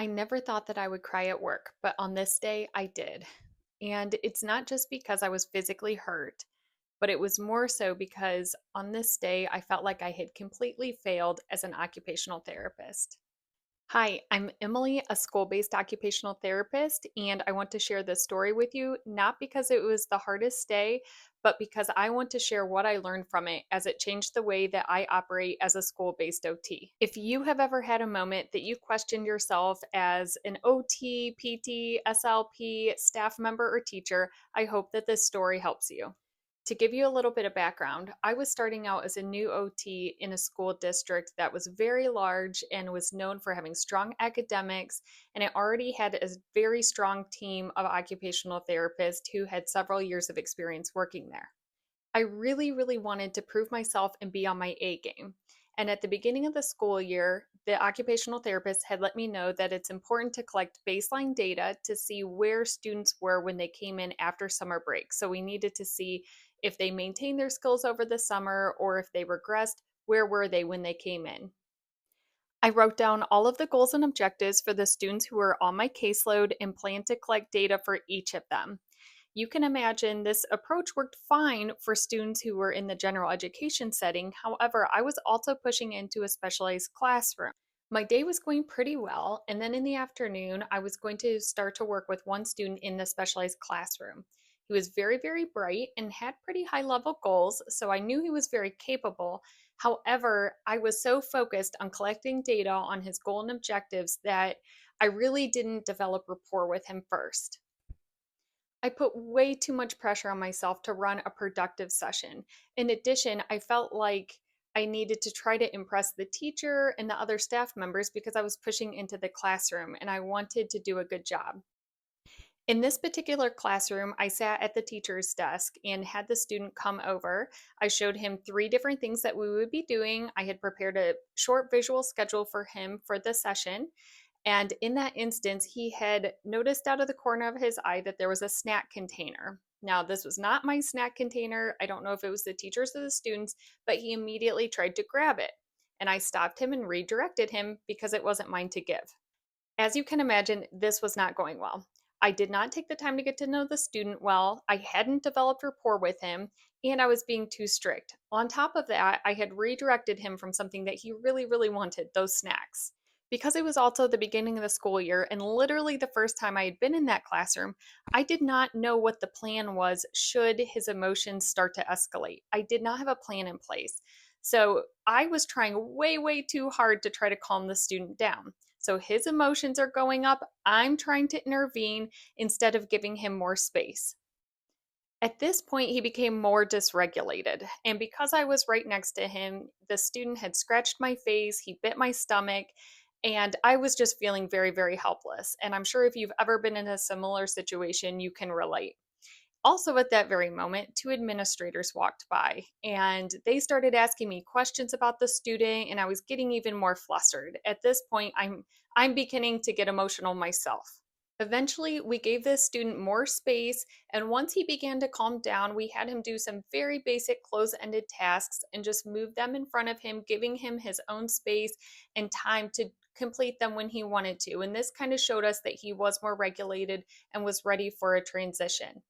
I never thought that I would cry at work, but on this day I did. And it's not just because I was physically hurt, but it was more so because on this day I felt like I had completely failed as an occupational therapist. Hi, I'm Emily, a school based occupational therapist, and I want to share this story with you, not because it was the hardest day, but because I want to share what I learned from it as it changed the way that I operate as a school based OT. If you have ever had a moment that you questioned yourself as an OT, PT, SLP, staff member, or teacher, I hope that this story helps you. To give you a little bit of background, I was starting out as a new OT in a school district that was very large and was known for having strong academics, and it already had a very strong team of occupational therapists who had several years of experience working there. I really, really wanted to prove myself and be on my A game. And at the beginning of the school year, the occupational therapist had let me know that it's important to collect baseline data to see where students were when they came in after summer break. So we needed to see if they maintained their skills over the summer or if they regressed, where were they when they came in? I wrote down all of the goals and objectives for the students who were on my caseload and planned to collect data for each of them. You can imagine this approach worked fine for students who were in the general education setting. However, I was also pushing into a specialized classroom. My day was going pretty well, and then in the afternoon, I was going to start to work with one student in the specialized classroom. He was very, very bright and had pretty high level goals, so I knew he was very capable. However, I was so focused on collecting data on his goal and objectives that I really didn't develop rapport with him first. I put way too much pressure on myself to run a productive session. In addition, I felt like I needed to try to impress the teacher and the other staff members because I was pushing into the classroom and I wanted to do a good job. In this particular classroom, I sat at the teacher's desk and had the student come over. I showed him three different things that we would be doing. I had prepared a short visual schedule for him for the session. And in that instance, he had noticed out of the corner of his eye that there was a snack container. Now, this was not my snack container. I don't know if it was the teachers or the students, but he immediately tried to grab it. And I stopped him and redirected him because it wasn't mine to give. As you can imagine, this was not going well. I did not take the time to get to know the student well. I hadn't developed rapport with him, and I was being too strict. On top of that, I had redirected him from something that he really, really wanted, those snacks. Because it was also the beginning of the school year and literally the first time I had been in that classroom, I did not know what the plan was should his emotions start to escalate. I did not have a plan in place. So I was trying way, way too hard to try to calm the student down. So his emotions are going up. I'm trying to intervene instead of giving him more space. At this point, he became more dysregulated. And because I was right next to him, the student had scratched my face, he bit my stomach, and I was just feeling very, very helpless. And I'm sure if you've ever been in a similar situation, you can relate. Also, at that very moment, two administrators walked by and they started asking me questions about the student, and I was getting even more flustered. At this point, I'm beginning to get emotional myself. Eventually, we gave this student more space, and once he began to calm down, we had him do some very basic close ended tasks and just move them in front of him, giving him his own space and time to complete them when he wanted to. And this kind of showed us that he was more regulated and was ready for a transition.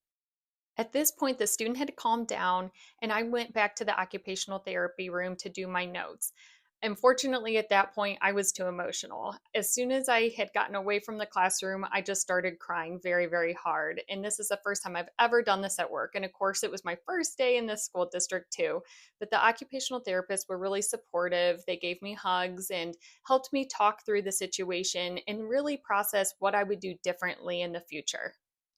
At this point, the student had calmed down, and I went back to the occupational therapy room to do my notes. Unfortunately, at that point, I was too emotional. As soon as I had gotten away from the classroom, I just started crying very, very hard. And this is the first time I've ever done this at work. And of course, it was my first day in this school district, too. But the occupational therapists were really supportive. They gave me hugs and helped me talk through the situation and really process what I would do differently in the future.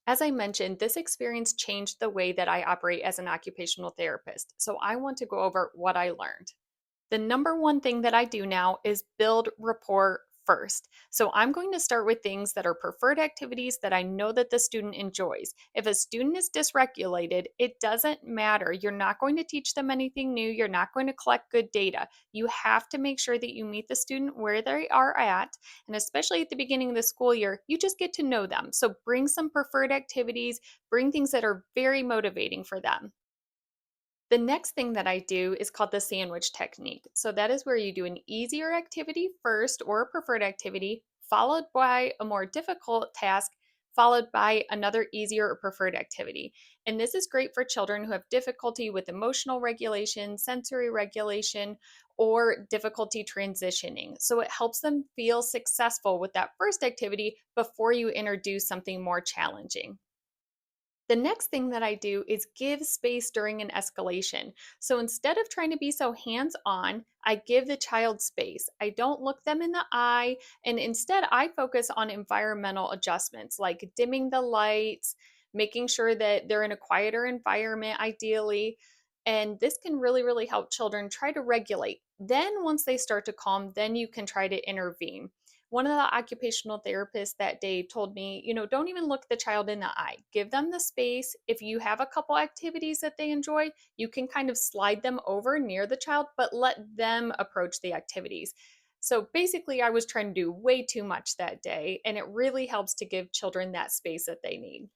As I mentioned, this experience changed the way that I operate as an occupational therapist. So I want to go over what I learned. The number one thing that I do now is build rapport first. So I'm going to start with things that are preferred activities that I know that the student enjoys. If a student is dysregulated, it doesn't matter. You're not going to teach them anything new. You're not going to collect good data. You have to make sure that you meet the student where they are at. And especially at the beginning of the school year, you just get to know them. So bring some preferred activities, bring things that are very motivating for them. The next thing that I do is called the sandwich technique. So that is where you do an easier activity first or a preferred activity followed by a more difficult task, followed by another easier or preferred activity. And this is great for children who have difficulty with emotional regulation, sensory regulation, or difficulty transitioning. So it helps them feel successful with that first activity before you introduce something more challenging. The next thing that I do is give space during an escalation. So instead of trying to be so hands on, I give the child space. I don't look them in the eye. And instead, I focus on environmental adjustments like dimming the lights, making sure that they're in a quieter environment, ideally. And this can really, really help children try to regulate. Then, once they start to calm, then you can try to intervene. One of the occupational therapists that day told me, don't even look the child in the eye. Give them the space. If you have a couple activities that they enjoy, you can kind of slide them over near the child, but let them approach the activities. So basically, I was trying to do way too much that day, and it really helps to give children that space that they need.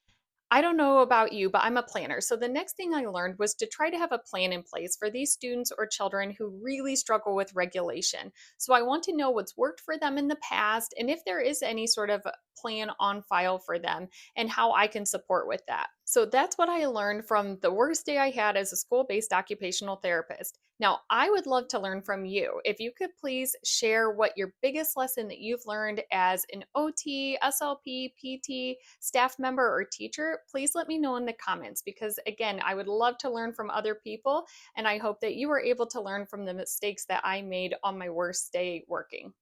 I don't know about you, but I'm a planner. So the next thing I learned was to try to have a plan in place for these students or children who really struggle with regulation. So I want to know what's worked for them in the past and if there is any sort of plan on file for them and how I can support with that. So that's what I learned from the worst day I had as a school based occupational therapist. Now, I would love to learn from you. If you could please share what your biggest lesson that you've learned as an OT, SLP, PT, staff member, or teacher, please let me know in the comments because, again, I would love to learn from other people. And I hope that you were able to learn from the mistakes that I made on my worst day working.